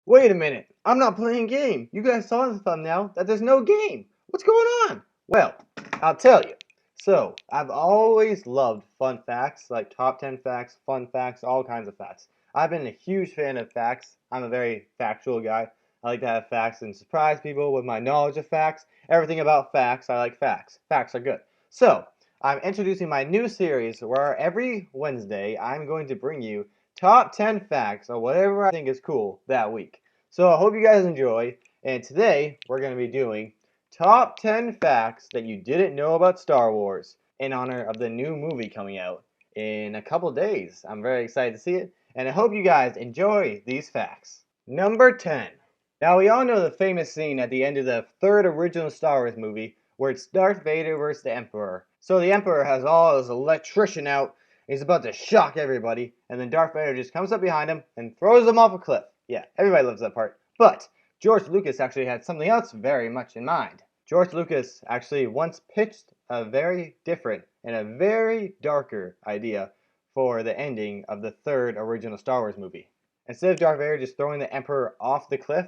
Wait a minute, I'm not playing a game. You guys saw in the thumbnail that there's no game. What's going on? Well, I'll tell you. So, I've always loved fun facts, like top 10 facts, fun facts, all kinds of facts. I've been a huge fan of facts. I'm a very factual guy. I like to have facts and surprise people with my knowledge of facts. Everything about facts, I like facts. Facts are good. So, I'm introducing my new series where every Wednesday I'm going to bring you top 10 facts or whatever I think is cool that week. So I hope you guys enjoy. And today we're going to be doing top 10 facts that you didn't know about Star Wars in honor of the new movie coming out in a couple days. I'm very excited to see it. And I hope you guys enjoy these facts. Number 10. Now we all know the famous scene at the end of the third original Star Wars movie where it's Darth Vader versus the Emperor. So the Emperor has all his electrician out. He's about to shock everybody, and then Darth Vader just comes up behind him and throws him off a cliff. Yeah, everybody loves that part. But George Lucas actually had something else very much in mind. George Lucas actually once pitched a very different and a very darker idea for the ending of the third original Star Wars movie. Instead of Darth Vader just throwing the Emperor off the cliff,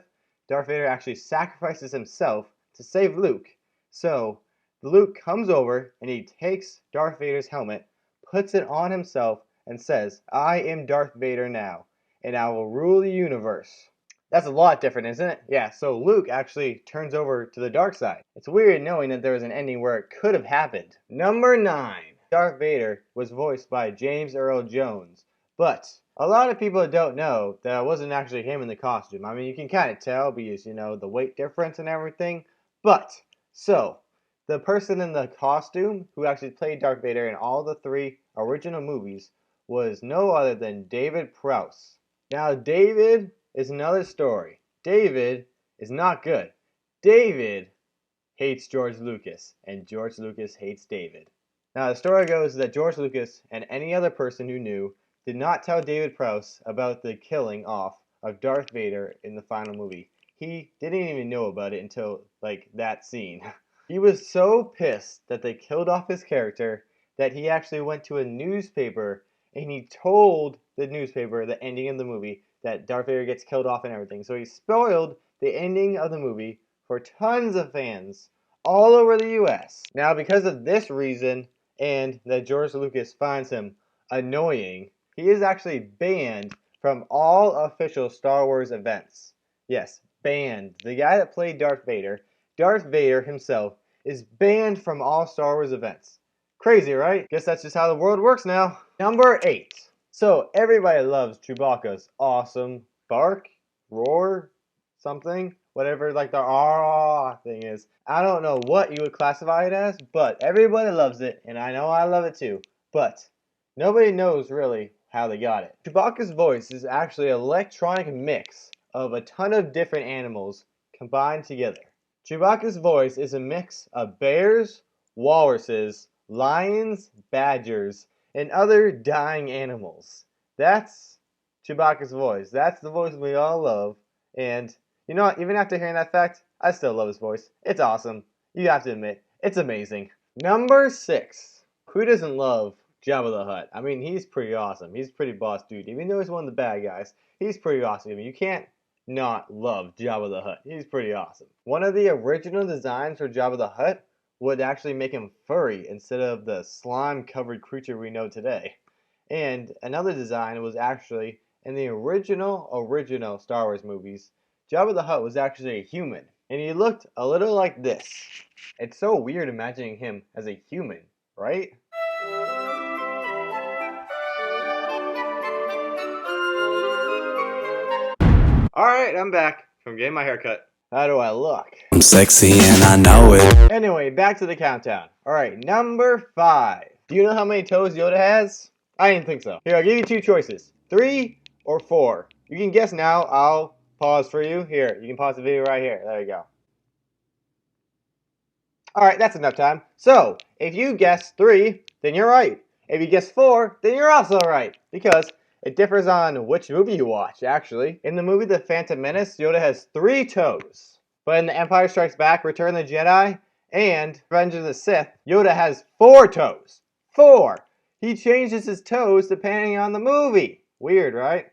Darth Vader actually sacrifices himself to save Luke. So Luke comes over and he takes Darth Vader's helmet, puts it on himself, and says, "I am Darth Vader now, and I will rule the universe." That's a lot different, isn't it? Yeah, so Luke actually turns over to the dark side. It's weird knowing that there was an ending where it could have happened. Number 9. Darth Vader was voiced by James Earl Jones, but a lot of people don't know that it wasn't actually him in the costume. I mean, you can kind of tell because, the weight difference and everything. But, so, the person in the costume who actually played Darth Vader in all the 3 original movies was no other than David Prowse. Now, David is another story. David is not good. David hates George Lucas, and George Lucas hates David. Now, the story goes that George Lucas and any other person who knew did not tell David Prowse about the killing off of Darth Vader in the final movie. He didn't even know about it until, that scene. He was so pissed that they killed off his character that he actually went to a newspaper and he told the newspaper the ending of the movie, that Darth Vader gets killed off and everything. So he spoiled the ending of the movie for tons of fans all over the US. Now, because of this reason and that George Lucas finds him annoying, he is actually banned from all official Star Wars events. Yes, banned. The guy that played Darth Vader himself, is banned from all Star Wars events. Crazy, right? Guess that's just how the world works now. Number 8. So, everybody loves Chewbacca's awesome bark, roar, something, whatever the ah thing is. I don't know what you would classify it as, but everybody loves it, and I know I love it too. But nobody knows really how they got it. Chewbacca's voice is actually an electronic mix of a ton of different animals combined together. Chewbacca's voice is a mix of bears, walruses, lions, badgers, and other dying animals. That's Chewbacca's voice. That's the voice we all love. And you know what? Even after hearing that fact, I still love his voice. It's awesome. You have to admit, it's amazing. Number 6. Who doesn't love Jabba the Hutt? I mean, he's pretty awesome. He's a pretty boss dude. Even though he's one of the bad guys, he's pretty awesome. I mean, you can't not love Jabba the Hutt. He's pretty awesome. One of the original designs for Jabba the Hutt would actually make him furry instead of the slime-covered creature we know today. And another design was actually in the original Star Wars movies. Jabba the Hutt was actually a human, and he looked a little like this. It's so weird imagining him as a human, right? Alright, I'm back from getting my hair cut. How do I look? I'm sexy and I know it. Anyway, back to the countdown. Alright, number 5. Do you know how many toes Yoda has? I didn't think so. Here, I'll give you 2 choices. 3 or 4. You can guess now. I'll pause for you. Here, you can pause the video right here. There you go. Alright, that's enough time. So, if you guess 3, then you're right. If you guess 4, then you're also right. Because it differs on which movie you watch, actually. In the movie The Phantom Menace, Yoda has 3 toes. But in The Empire Strikes Back, Return of the Jedi, and Revenge of the Sith, Yoda has 4 toes. 4! He changes his toes depending on the movie. Weird, right?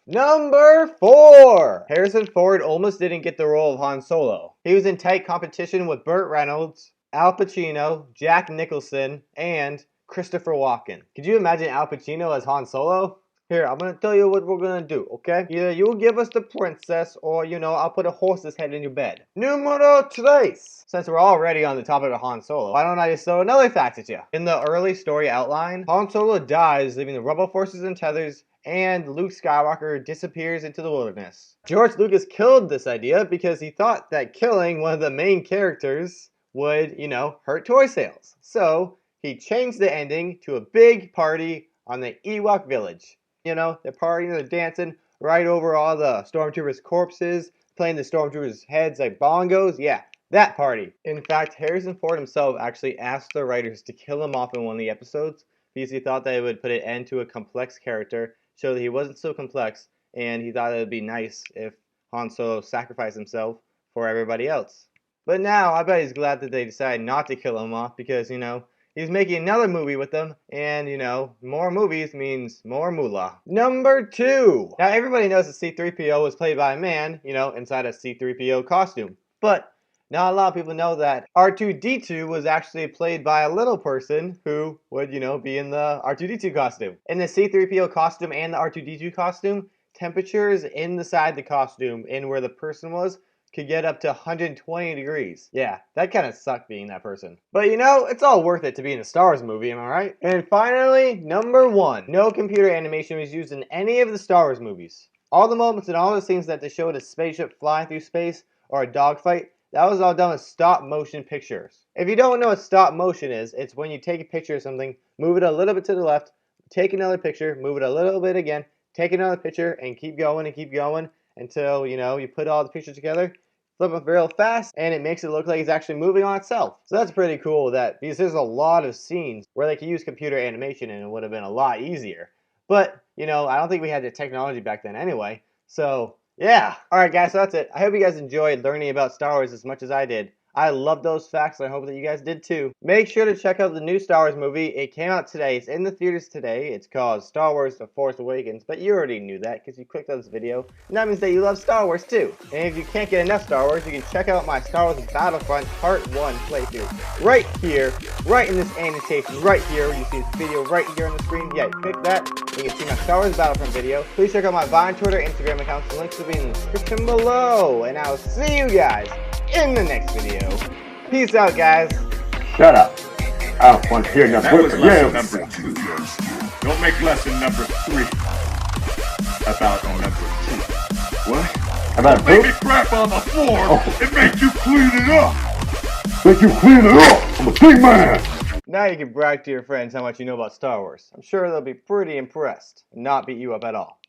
Number 4! Harrison Ford almost didn't get the role of Han Solo. He was in tight competition with Burt Reynolds, Al Pacino, Jack Nicholson, and Christopher Walken. Could you imagine Al Pacino as Han Solo? Here, I'm gonna tell you what we're gonna do, okay? Either you'll give us the princess, or, I'll put a horse's head in your bed. Numero tres! Since we're already on the topic of Han Solo, why don't I just throw another fact at you? In the early story outline, Han Solo dies, leaving the rebel forces in tethers, and Luke Skywalker disappears into the wilderness. George Lucas killed this idea because he thought that killing one of the main characters would, hurt toy sales. So, he changed the ending to a big party on the Ewok village. They're partying, they're dancing right over all the stormtroopers' corpses, playing the stormtroopers' heads like bongos. Yeah, that party. In fact, Harrison Ford himself actually asked the writers to kill him off in one of the episodes because he thought that it would put an end to a complex character, show that he wasn't so complex, and he thought it would be nice if Han Solo sacrificed himself for everybody else. But now, I bet he's glad that they decided not to kill him off because, he's making another movie with them, and, more movies means more moolah. Number 2. Now, everybody knows that C-3PO was played by a man, inside a C-3PO costume. But not a lot of people know that R2-D2 was actually played by a little person who would, be in the R2-D2 costume. In the C-3PO costume and the R2-D2 costume, temperatures inside the costume and where the person was could get up to 120 degrees. Yeah, that kind of sucked being that person. But it's all worth it to be in a Star Wars movie, am I right? And finally, number 1. No computer animation was used in any of the Star Wars movies. All the moments and all the scenes that they showed a spaceship flying through space or a dogfight, that was all done with stop motion pictures. If you don't know what stop motion is, it's when you take a picture of something, move it a little bit to the left, take another picture, move it a little bit again, take another picture, and keep going until, you put all the pictures together, flip it real fast, and it makes it look like it's actually moving on itself. So that's pretty cool because there's a lot of scenes where they could use computer animation and it would have been a lot easier. But, I don't think we had the technology back then anyway. So, yeah. Alright guys, so that's it. I hope you guys enjoyed learning about Star Wars as much as I did. I love those facts, and I hope that you guys did too. Make sure to check out the new Star Wars movie. It came out today. It's in the theaters today. It's called Star Wars The Force Awakens, but you already knew that because you clicked on this video, and that means that you love Star Wars too. And if you can't get enough Star Wars, you can check out my Star Wars Battlefront Part 1 playthrough. Right here, right in this annotation, right here. You see this video right here on the screen. Yeah, click that. You can see my Star Wars Battlefront video. Please check out my Vine, Twitter, Instagram accounts. The links will be in the description below. And I'll see you guys in the next video. Peace out, guys. Shut up. I don't want to hear nothing. That was lesson number 2. Don't make lesson number 3 about a number 2. What? About Make me crap on the floor and make you clean it up. Make you clean it up. I'm a big man. Now you can brag to your friends how much you know about Star Wars. I'm sure they'll be pretty impressed and not beat you up at all.